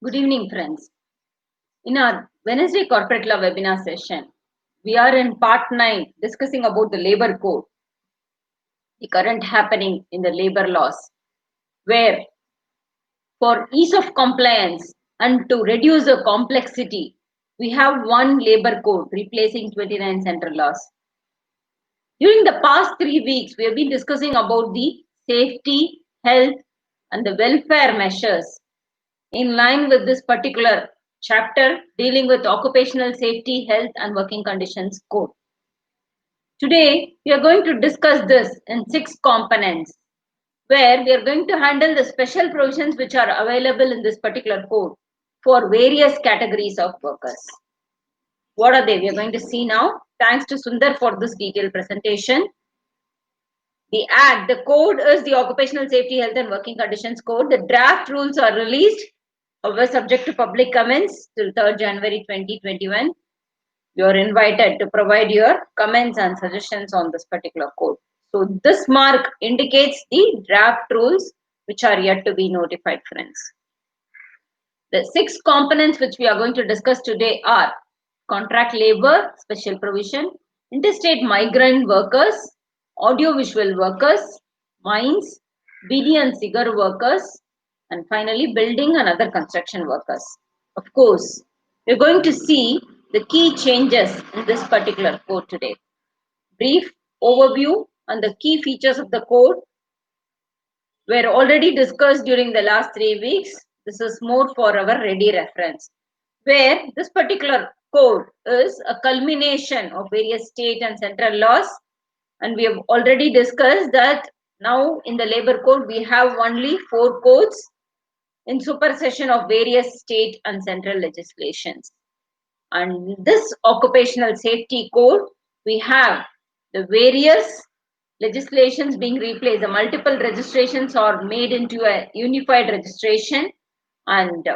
Good evening, friends. In our Wednesday Corporate Law webinar session, we are in part 9 discussing about the labor code, the current happening in the labor laws, where for ease of compliance and to reduce the complexity, we have one labor code replacing 29 central laws. During the past 3 weeks, we have been discussing about the safety, health, and the welfare measures in line with this particular chapter dealing with occupational safety, health, and working conditions code. Today, we are going to discuss this in 6 components where we are going to handle the special provisions which are available in this particular code for various categories of workers. What are they? We are going to see now. Thanks to Sundar for this detailed presentation. The Act, the code is the Occupational Safety, Health and Working Conditions Code. The draft rules are released, were subject to public comments till 3rd January 2021. You are invited to provide your comments and suggestions on this particular code. So this mark indicates the draft rules which are yet to be notified, friends. The 6 components which we are going to discuss today are contract labor, special provision, interstate migrant workers, audiovisual workers, mines, BD and cigar workers, and finally building and other construction workers. Of course, we're going to see the key changes in this particular code today. Brief overview on the key features of the code were already discussed during the last 3 weeks. This is more for our ready reference, where this particular code is a culmination of various state and central laws, and we have already discussed that now in the labor code we have only 4 codes in supersession of various state and central legislations. And this occupational safety code, we have the various legislations being replaced. The multiple registrations are made into a unified registration, and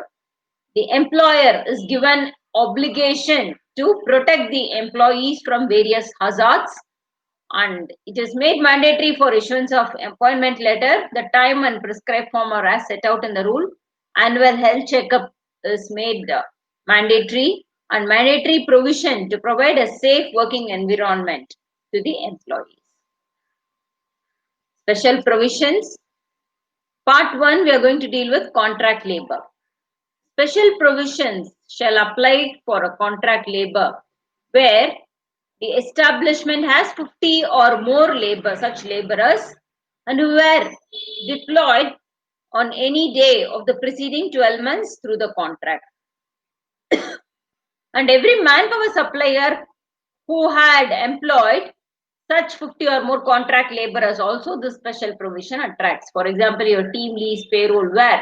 the employer is given obligation to protect the employees from various hazards, and it is made mandatory for issuance of appointment letter. The time and prescribed form are as set out in the rule. Annual health checkup is made mandatory, and mandatory provision to provide a safe working environment to the employees. Special provisions. Part 1, we are going to deal with contract labor. Special provisions shall apply for a contract labor where the establishment has 50 or more such laborers, and who were deployed on any day of the preceding 12 months through the contract. And every manpower supplier who had employed such 50 or more contract laborers also this special provision attracts. For example, your team lease payroll, where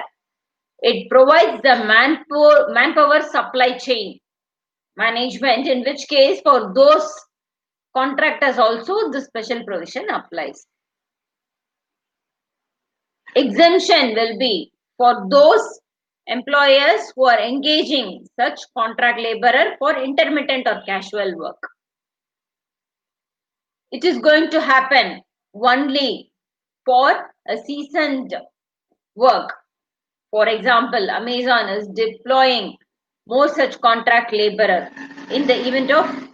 it provides the manpower supply chain management, in which case for those contractors also the special provision applies. Exemption will be for those employers who are engaging such contract laborer for intermittent or casual work. It is going to happen only for a seasoned work. For example, Amazon is deploying more such contract laborer in the event of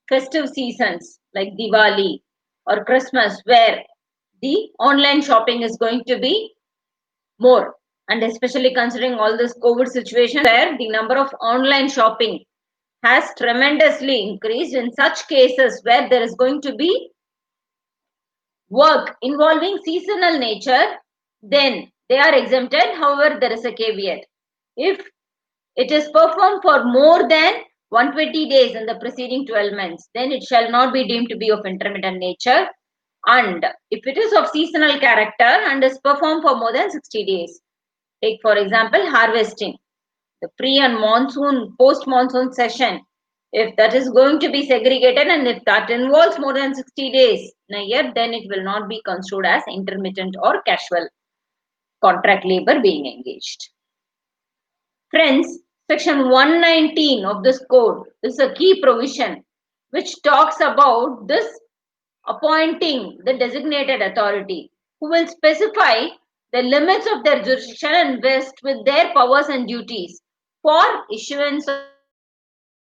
festive seasons like Diwali or Christmas, where the online shopping is going to be more, and especially considering all this COVID situation where the number of online shopping has tremendously increased. In such cases where there is going to be work involving seasonal nature, then they are exempted. However, there is a caveat. If it is performed for more than 120 days in the preceding 12 months, then it shall not be deemed to be of intermittent nature. And if it is of seasonal character and is performed for more than 60 days, take for example harvesting, the pre and monsoon, post monsoon session, if that is going to be segregated and if that involves more than 60 days in a year, then it will not be construed as intermittent or casual contract labor being engaged. Friends, section 119 of this code is a key provision which talks about this appointing the designated authority who will specify the limits of their jurisdiction and vest with their powers and duties for issuance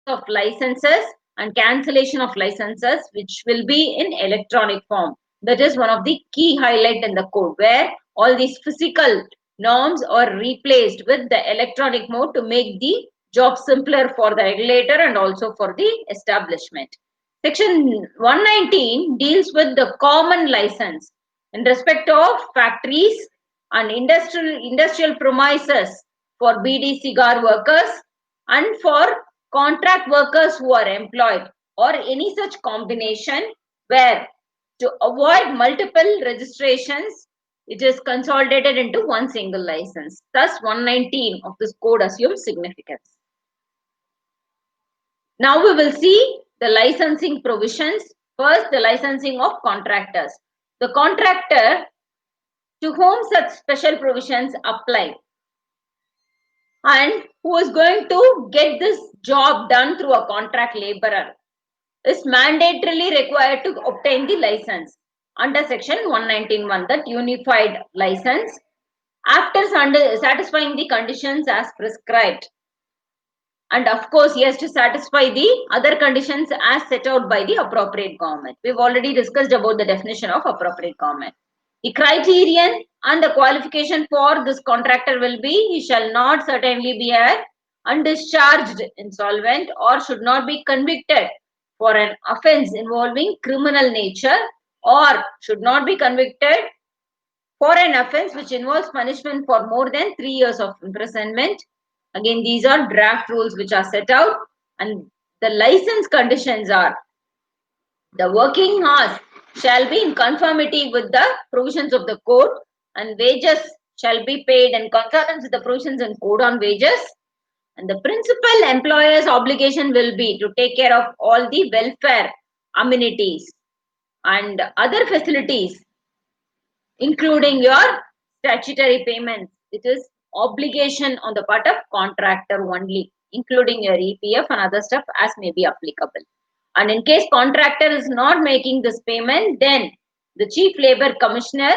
of licenses and cancellation of licenses, which will be in electronic form. That is one of the key highlight in the code, where all these physical norms are replaced with the electronic mode to make the job simpler for the regulator and also for the establishment. Section 119 deals with the common license in respect of factories and industrial premises for BD cigar workers and for contract workers who are employed, or any such combination where, to avoid multiple registrations, it is consolidated into one single license. Thus, 119 of this code assumes significance. Now we will see the licensing provisions. First, the licensing of contractors. The contractor to whom such special provisions apply and who is going to get this job done through a contract laborer is mandatorily required to obtain the license under section 119(1), that unified license, after satisfying the conditions as prescribed. And of course, he has to satisfy the other conditions as set out by the appropriate government. We've already discussed about the definition of appropriate government. The criterion and the qualification for this contractor will be, he shall not certainly be an undischarged insolvent or should not be convicted for an offence involving criminal nature, or should not be convicted for an offence which involves punishment for more than 3 years of imprisonment. Again, these are draft rules which are set out, and the license conditions are: the working hours shall be in conformity with the provisions of the code, and wages shall be paid in concurrence with the provisions in code on wages. And the principal employer's obligation will be to take care of all the welfare amenities and other facilities, including your statutory payments. It is obligation on the part of contractor only, including your EPF and other stuff as may be applicable. And in case contractor is not making this payment, then the Chief Labour Commissioner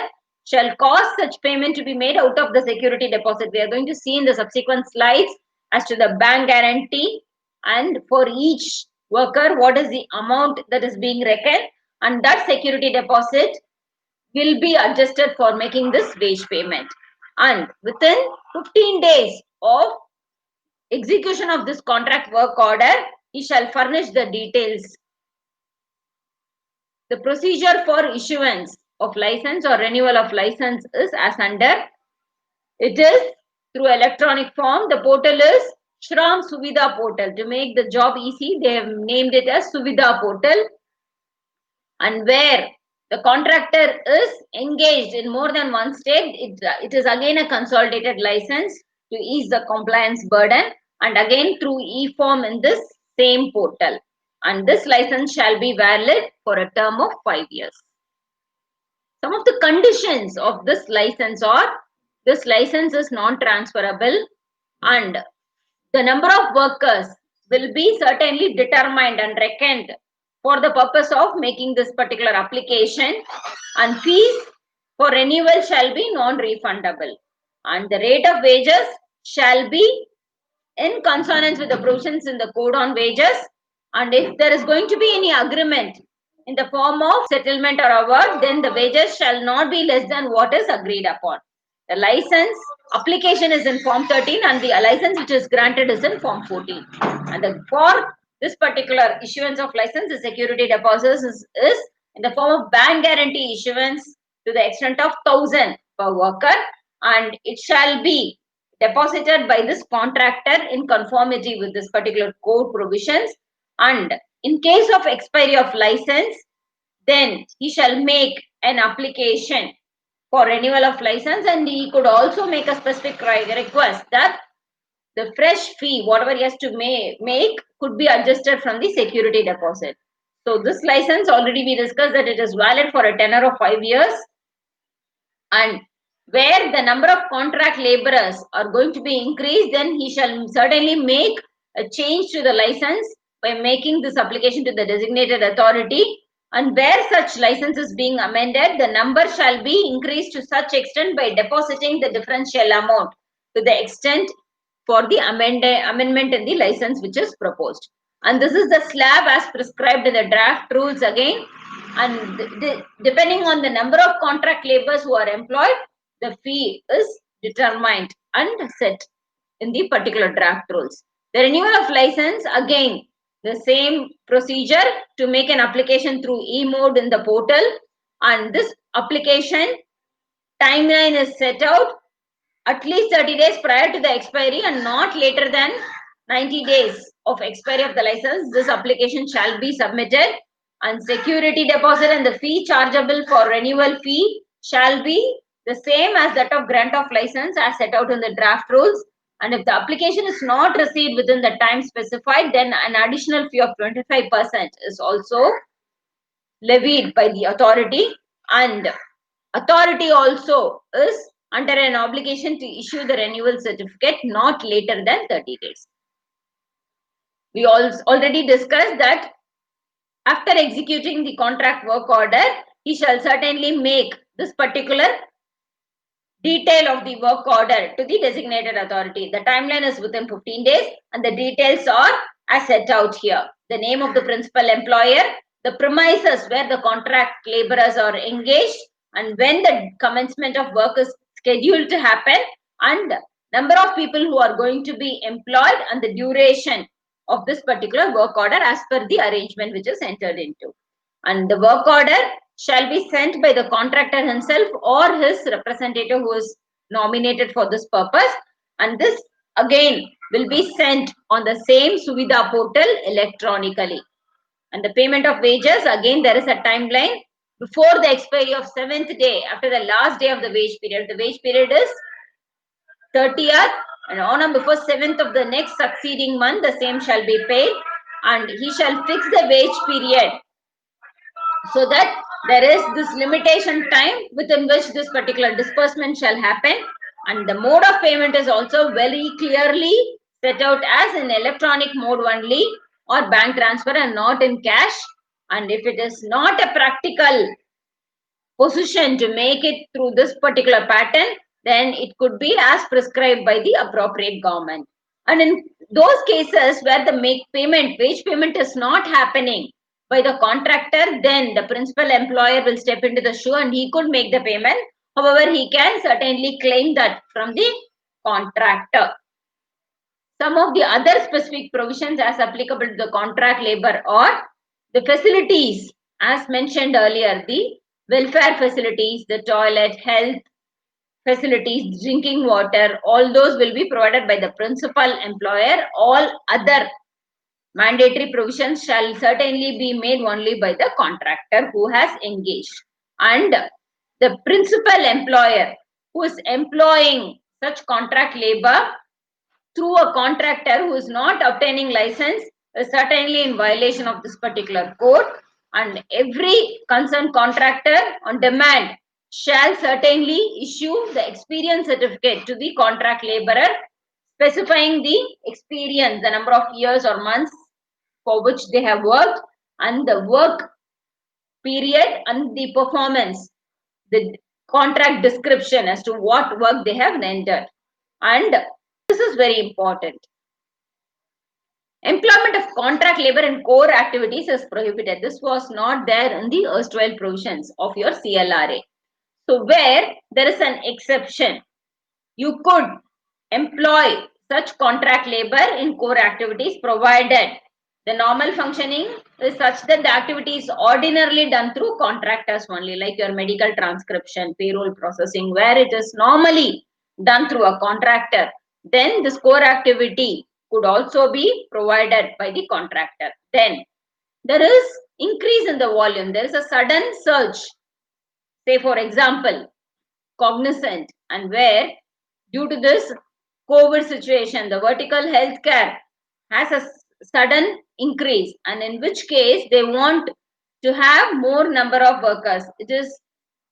shall cause such payment to be made out of the security deposit. We are going to see in the subsequent slides as to the bank guarantee, and for each worker what is the amount that is being reckoned, and that security deposit will be adjusted for making this wage payment. And within 15 days of execution of this contract work order, he shall furnish the details. The procedure for issuance of license or renewal of license is as under. It is through electronic form. The portal is Shram Suvidha portal. To make the job easy, they have named it as Suvidha portal. And where the contractor is engaged in more than one state, it is again a consolidated license to ease the compliance burden, and again through e-form in this same portal. And this license shall be valid for a term of 5 years. Some of the conditions of this license are: this license is non-transferable, and the number of workers will be certainly determined and reckoned for the purpose of making this particular application, and fees for renewal shall be non-refundable, and the rate of wages shall be in consonance with the provisions in the code on wages. And if there is going to be any agreement in the form of settlement or award, then the wages shall not be less than what is agreed upon. The license application is in form 13 and the license which is granted is in form 14. And for this particular issuance of license, the security deposits is in the form of bank guarantee issuance to the extent of 1,000 per worker, and it shall be deposited by this contractor in conformity with this particular code provisions. And in case of expiry of license, then he shall make an application for renewal of license, and he could also make a specific request that the fresh fee, whatever he has to make, could be adjusted from the security deposit. So this license, already we discussed that it is valid for a tenure of 5 years, and where the number of contract laborers are going to be increased, then he shall certainly make a change to the license by making this application to the designated authority, And where such license is being amended, the number shall be increased to such extent by depositing the differential amount to the extent for the amendment in the license which is proposed. And this is the slab as prescribed in the draft rules again. And depending on the number of contract laborers who are employed, the fee is determined and set in the particular draft rules. The renewal of license, again, the same procedure to make an application through e-mode in the portal, and this application timeline is set out at least 30 days prior to the expiry and not later than 90 days of expiry of the license. This application shall be submitted, and security deposit and the fee chargeable for renewal fee shall be the same as that of grant of license as set out in the draft rules. And if the application is not received within the time specified, then an additional fee of 25% is also levied by the authority, and authority also is under an obligation to issue the renewal certificate not later than 30 days. We already discussed that after executing the contract work order, he shall certainly make this particular detail of the work order to the designated authority. The timeline is within 15 days and the details are as set out here. The name of the principal employer, the premises where the contract laborers are engaged, and when the commencement of work is scheduled to happen, and number of people who are going to be employed, and the duration of this particular work order as per the arrangement which is entered into. And the work order shall be sent by the contractor himself or his representative who is nominated for this purpose, and this again will be sent on the same Suvidha portal electronically. And the payment of wages, again there is a timeline before the expiry of 7th day after the last day of the wage period. The wage period is 30th, and on or before 7th of the next succeeding month the same shall be paid, and he shall fix the wage period so that there is this limitation time within which this particular disbursement shall happen. And the mode of payment is also very clearly set out as in electronic mode only or bank transfer and not in cash. And if it is not a practical position to make it through this particular pattern, then it could be as prescribed by the appropriate government. And in those cases where the wage payment is not happening by the contractor, then the principal employer will step into the shoe and he could make the payment. However, he can certainly claim that from the contractor. Some of the other specific provisions as applicable to the contract labor are the facilities as mentioned earlier, the welfare facilities, the toilet, health facilities, drinking water, all those will be provided by the principal employer. All other mandatory provisions shall certainly be made only by the contractor who has engaged. And the principal employer who is employing such contract labor through a contractor who is not obtaining license is certainly in violation of this particular code, and every concerned contractor on demand shall certainly issue the experience certificate to the contract laborer specifying the experience, the number of years or months for which they have worked, and the work period and the performance, the contract description as to what work they have rendered. And this is very important. Employment of contract labor in core activities is prohibited. This was not there in the erstwhile provisions of your CLRA. So where there is an exception, you could employ such contract labor in core activities provided the normal functioning is such that the activity is ordinarily done through contractors only, like your medical transcription, payroll processing, where it is normally done through a contractor. Then this core activity could also be provided by the contractor. Then there is increase in the volume. There is a sudden surge. Say for example, Cognizant, and where due to this COVID situation, the vertical healthcare has a sudden increase, and in which case they want to have more number of workers. It is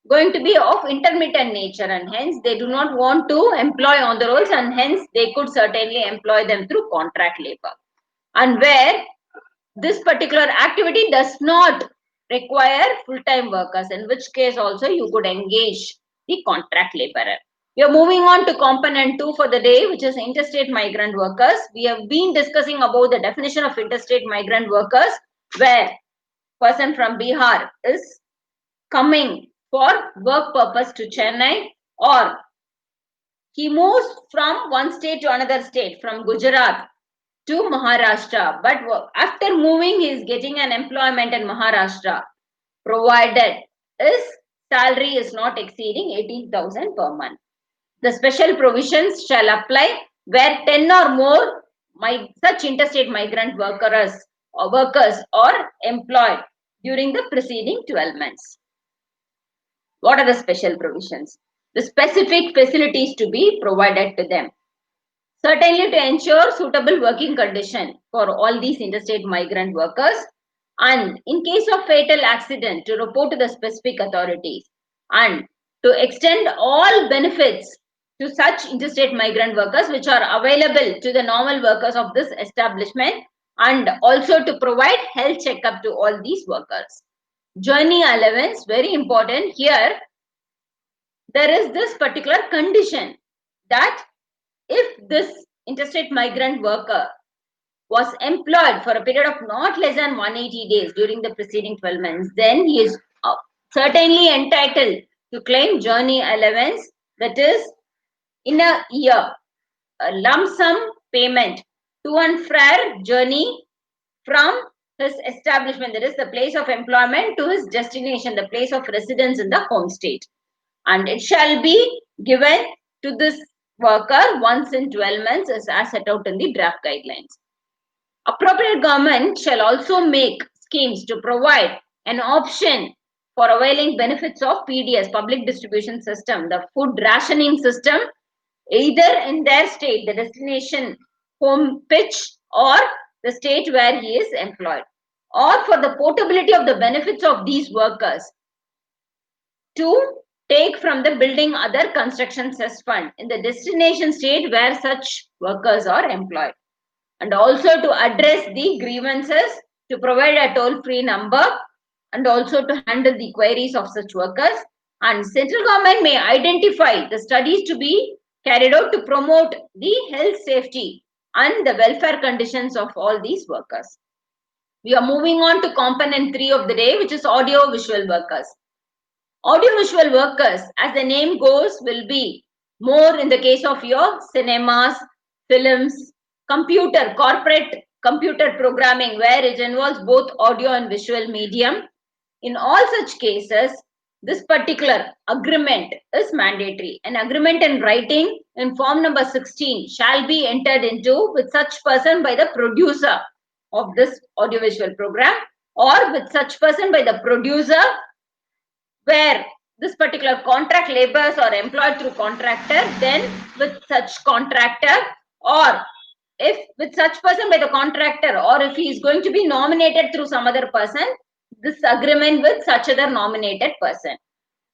going to be of intermittent nature, and hence they do not want to employ on the rolls, and hence they could certainly employ them through contract labor. And where this particular activity does not require full-time workers, in which case also you could engage the contract laborer. We are moving on to component 2 for the day, which is interstate migrant workers. We have been discussing about the definition of interstate migrant workers, where person from Bihar is coming for work purpose to Chennai, or he moves from one state to another state, from Gujarat to Maharashtra. But after moving, he is getting an employment in Maharashtra, provided his salary is not exceeding 18,000 per month. The special provisions shall apply where 10 or more such interstate migrant workers are employed during the preceding 12 months. What are the special provisions? The specific facilities to be provided to them. Certainly to ensure suitable working condition for all these interstate migrant workers, and in case of fatal accident to report to the specific authorities, and to extend all benefits to such interstate migrant workers which are available to the normal workers of this establishment, and also to provide health checkup to all these workers. Journey allowance, very important here. There is this particular condition that if this interstate migrant worker was employed for a period of not less than 180 days during the preceding 12 months, then he is certainly entitled to claim journey allowance, that is in a year, a lump sum payment to and fro journey from his establishment, that is the place of employment, to his destination, the place of residence in the home state. And it shall be given to this worker once in 12 months as set out in the draft guidelines. Appropriate government shall also make schemes to provide an option for availing benefits of PDS, public distribution system, the food rationing system, either in their state, the destination home pitch, or the state where he is employed, or for the portability of the benefits of these workers to take from the building other construction cess fund in the destination state where such workers are employed, and also to address the grievances, to provide a toll-free number, and also to handle the queries of such workers. And central government may identify the studies to be carried out to promote the health, safety and the welfare conditions of all these workers. We are moving on to component 3 of the day, which is audio-visual workers. Audio-visual workers, as the name goes, will be more in the case of your cinemas, films, corporate computer programming, where it involves both audio and visual medium. In all such cases, this particular agreement is mandatory. An agreement in writing in form number 16 shall be entered into with such person by the producer of this audiovisual program, or with such person by the producer, where this particular contract laborers are employed through contractor, then with such contractor, or if with such person by the contractor, or if he is going to be nominated through some other person, this agreement with such other nominated person.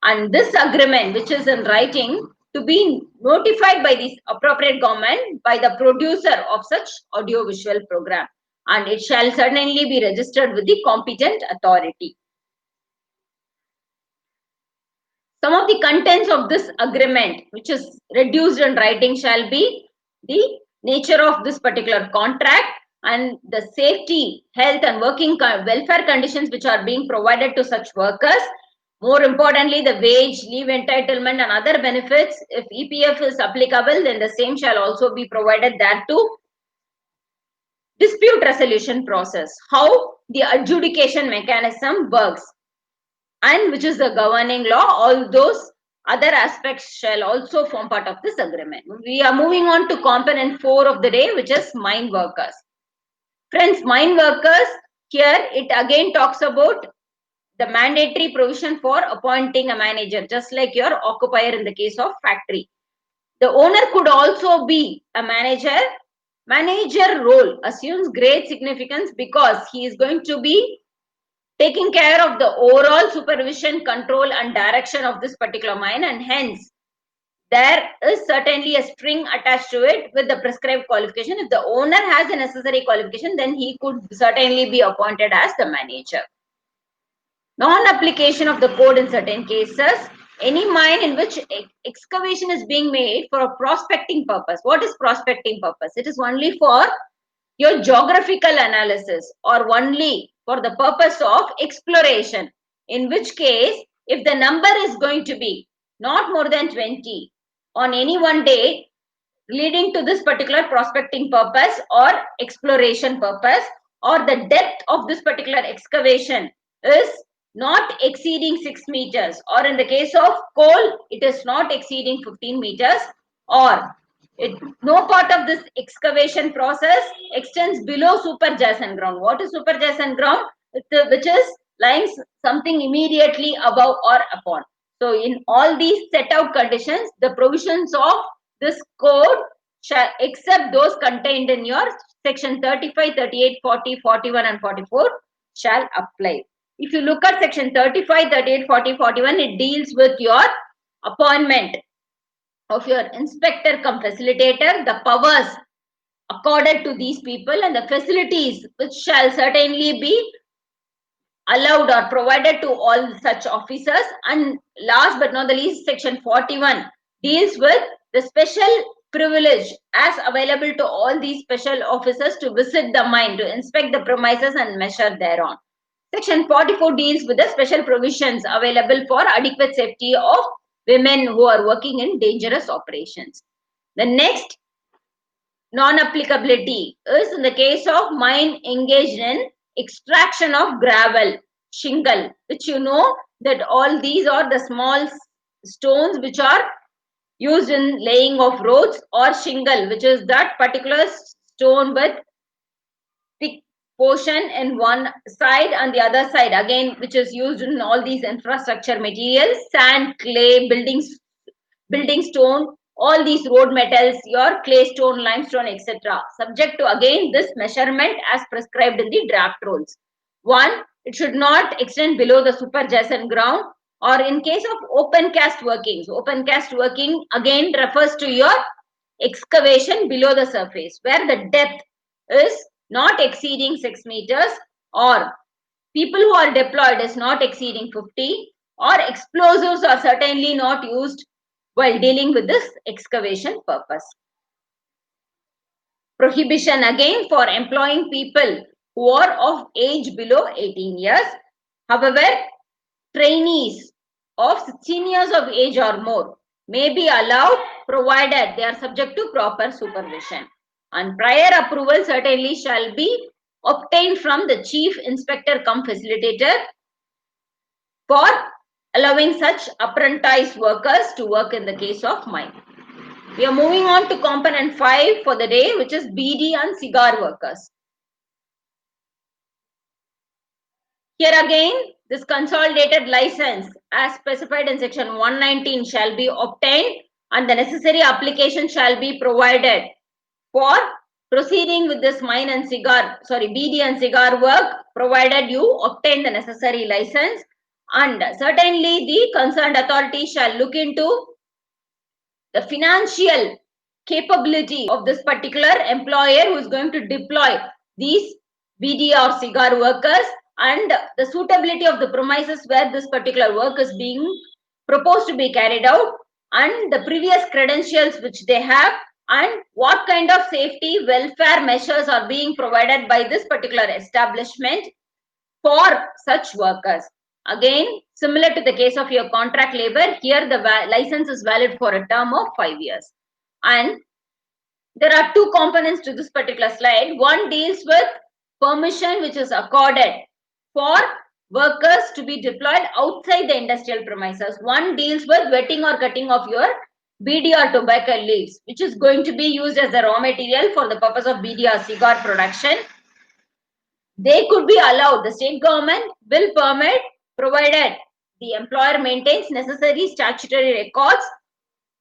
And this agreement, which is in writing, to be notified by the appropriate government by the producer of such audiovisual program, and it shall certainly be registered with the competent authority. Some of the contents of this agreement, which is reduced in writing, shall be the nature of this particular contract and the safety, health and working welfare conditions which are being provided to such workers. More importantly, the wage, leave entitlement and other benefits. If EPF is applicable, then the same shall also be provided thereto. Dispute resolution process, how the adjudication mechanism works, and which is the governing law, all those other aspects shall also form part of this agreement. We are moving on to component 4 of the day, which is mine workers. Friends, mine workers, here it again talks about the mandatory provision for appointing a manager, just like your occupier in the case of factory. The owner could also be a manager. Manager role assumes great significance because he is going to be taking care of the overall supervision, control and direction of this particular mine, and hence there is certainly a string attached to it with the prescribed qualification. If the owner has the necessary qualification, then he could certainly be appointed as the manager. Non-application of the code in certain cases. Any mine in which excavation is being made for a prospecting purpose. What is prospecting purpose? It is only for your geographical analysis or only for the purpose of exploration. In which case, if the number is going to be not more than 20 on any one day leading to this particular prospecting purpose or exploration purpose, or the depth of this particular excavation is not exceeding 6 meters, or in the case of coal it is not exceeding 15 meters, or no part of this excavation process extends below superjacent ground. What is superjacent ground? Which is lying something immediately above or upon. So in all these set out conditions, the provisions of this code shall, except those contained in your section 35, 38, 40, 41 and 44 shall apply. If you look at section 35, 38, 40, 41, it deals with your appointment of your inspector cum facilitator, the powers accorded to these people and the facilities which shall certainly be allowed or provided to all such officers. And last but not the least, section 41 deals with the special privilege as available to all these special officers to visit the mine, to inspect the premises and measure thereon. Section 44 deals with the special provisions available for adequate safety of women who are working in dangerous operations. The next non-applicability is in the case of mine engaged in extraction of gravel, shingle, which you know that all these are the small stones which are used in laying of roads, or shingle, which is that particular stone with thick portion in one side and the other side again, which is used in all these infrastructure materials, sand, clay, building stone, all these road metals, your clay stone, limestone, etc. Subject to again this measurement as prescribed in the draft rules. One, it should not extend below the superjacent ground, or in case of open cast workings. Open cast working again refers to your excavation below the surface where the depth is not exceeding 6 meters, or people who are deployed is not exceeding 50, or explosives are certainly not used while dealing with this excavation purpose. Prohibition again for employing people who are of age below 18 years. However, trainees of 16 years of age or more may be allowed provided they are subject to proper supervision. And prior approval certainly shall be obtained from the chief inspector cum facilitator for allowing such apprentice workers to work in the case of mine. We are moving on to component 5 for the day, which is BD and cigar workers. Here again, this consolidated license as specified in section 119 shall be obtained and the necessary application shall be provided for proceeding with this mine and cigar, BD and cigar work, provided you obtain the necessary license. And certainly the concerned authority shall look into the financial capability of this particular employer who is going to deploy these BD or cigar workers, and the suitability of the premises where this particular work is being proposed to be carried out, and the previous credentials which they have, and what kind of safety welfare measures are being provided by this particular establishment for such workers. Again, similar to the case of your contract labor, here the license is valid for a term of 5 years. And there are two components to this particular slide. One deals with permission which is accorded for workers to be deployed outside the industrial premises. One deals with wetting or cutting of your BD or tobacco leaves, which is going to be used as a raw material for the purpose of BD or cigar production. They could be allowed. The state government will permit, provided the employer maintains necessary statutory records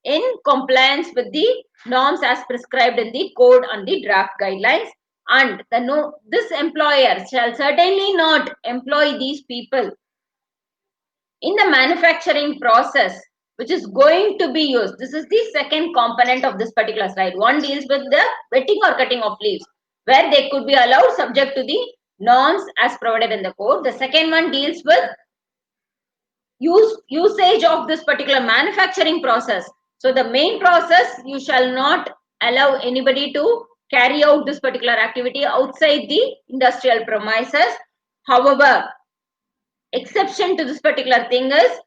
in compliance with the norms as prescribed in the code and the draft guidelines. And this employer shall certainly not employ these people in the manufacturing process which is going to be used. This is the second component of this particular slide. One deals with the wetting or cutting of leaves, where they could be allowed subject to the norms as provided in the code. The second one deals with usage of this particular manufacturing process. So the main process, you shall not allow anybody to carry out this particular activity outside the industrial premises. However, exception to this particular thing is,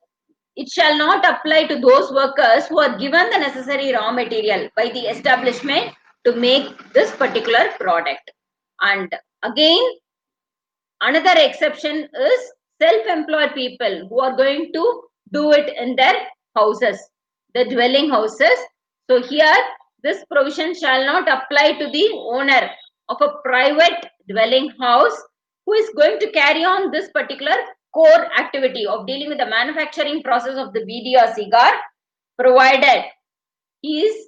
it shall not apply to those workers who are given the necessary raw material by the establishment to make this particular product. And again, another exception is self-employed people who are going to do it in their houses, the dwelling houses. So here, this provision shall not apply to the owner of a private dwelling house who is going to carry on this particular core activity of dealing with the manufacturing process of the BD or cigar, provided he is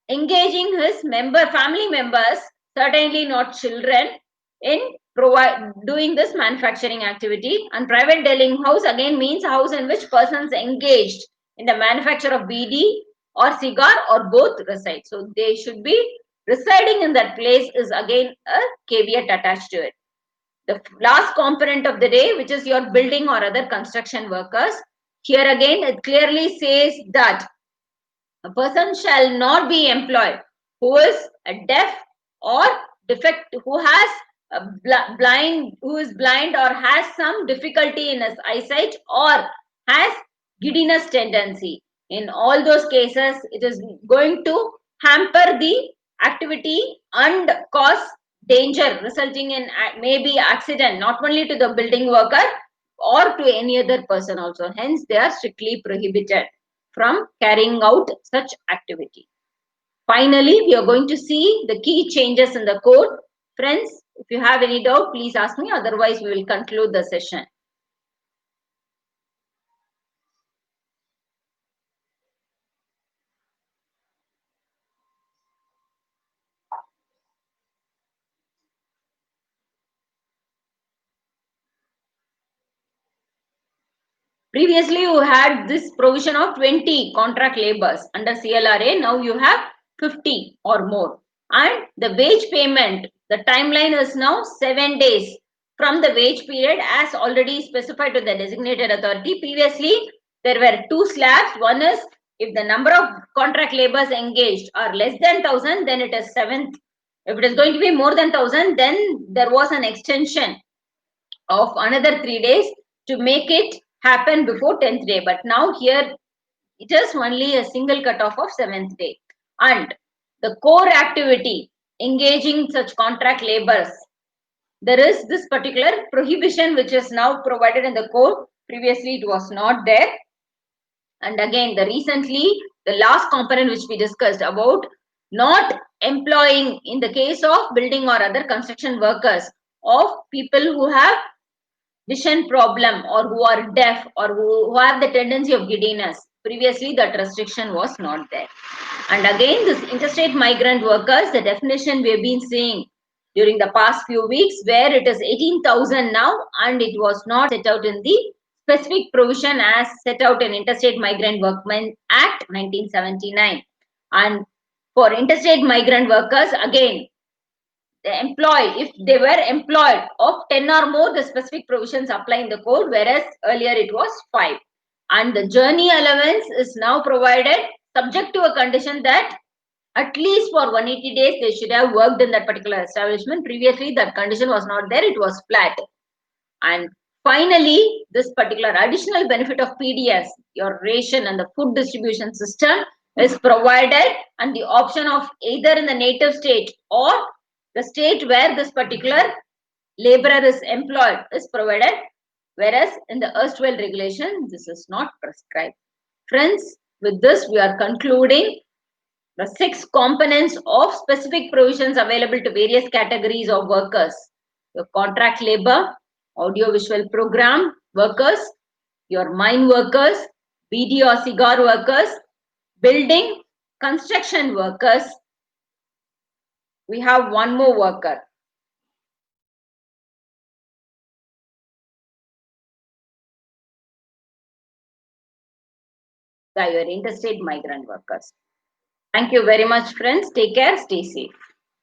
engaging his family members, certainly not children, in doing this manufacturing activity. And private dwelling house again means a house in which persons engaged in the manufacture of BD or cigar or both reside. So they should be residing in that place, is again a caveat attached to it. The last component of the day, which is your building or other construction workers, here again it clearly says that a person shall not be employed who is a deaf or defect, who has a who is blind or has some difficulty in his eyesight or has giddiness tendency. In all those cases, it is going to hamper the activity and cause danger, resulting in maybe accident, not only to the building worker or to any other person also. Hence, they are strictly prohibited from carrying out such activity. Finally, we are going to see the key changes in the code. Friends, if you have any doubt, please ask me. Otherwise, we will conclude the session. Previously, you had this provision of 20 contract laborers under CLRA. Now you have 50 or more. And the wage payment, the timeline is now 7 days from the wage period as already specified to the designated authority. Previously, there were two slabs. One is, if the number of contract laborers engaged are less than 1,000, then it is 7th. If it is going to be more than 1,000, then there was an extension of another 3 days to make it happen before 10th day. But now here it is only a single cutoff of 7th day. And the core activity engaging such contract laborers, there is this particular prohibition which is now provided in the code. Previously it was not there. And again, the last component which we discussed about not employing, in the case of building or other construction workers, of people who have vision problem or who are deaf or who have the tendency of giddiness. Previously, that restriction was not there. And again, this interstate migrant workers, the definition we have been seeing during the past few weeks, where it is 18,000 now, and it was not set out in the specific provision as set out in Interstate Migrant Workmen Act 1979. And for interstate migrant workers, again, if they were employed of 10 or more, the specific provisions apply in the code, whereas earlier it was 5. And the journey allowance is now provided subject to a condition that at least for 180 days they should have worked in that particular establishment. Previously that condition was not there, it was flat. And finally, this particular additional benefit of PDS, your ration and the food distribution system, is provided, and the option of either in the native state or the state where this particular laborer is employed is provided, whereas in the erstwhile regulation, this is not prescribed. Friends, with this, we are concluding the 6 components of specific provisions available to various categories of workers. Your contract labor, audiovisual program workers, your mine workers, BD or cigar workers, building, construction workers. We have one more worker. Your interstate migrant workers. Thank you very much, friends. Take care. Stay safe.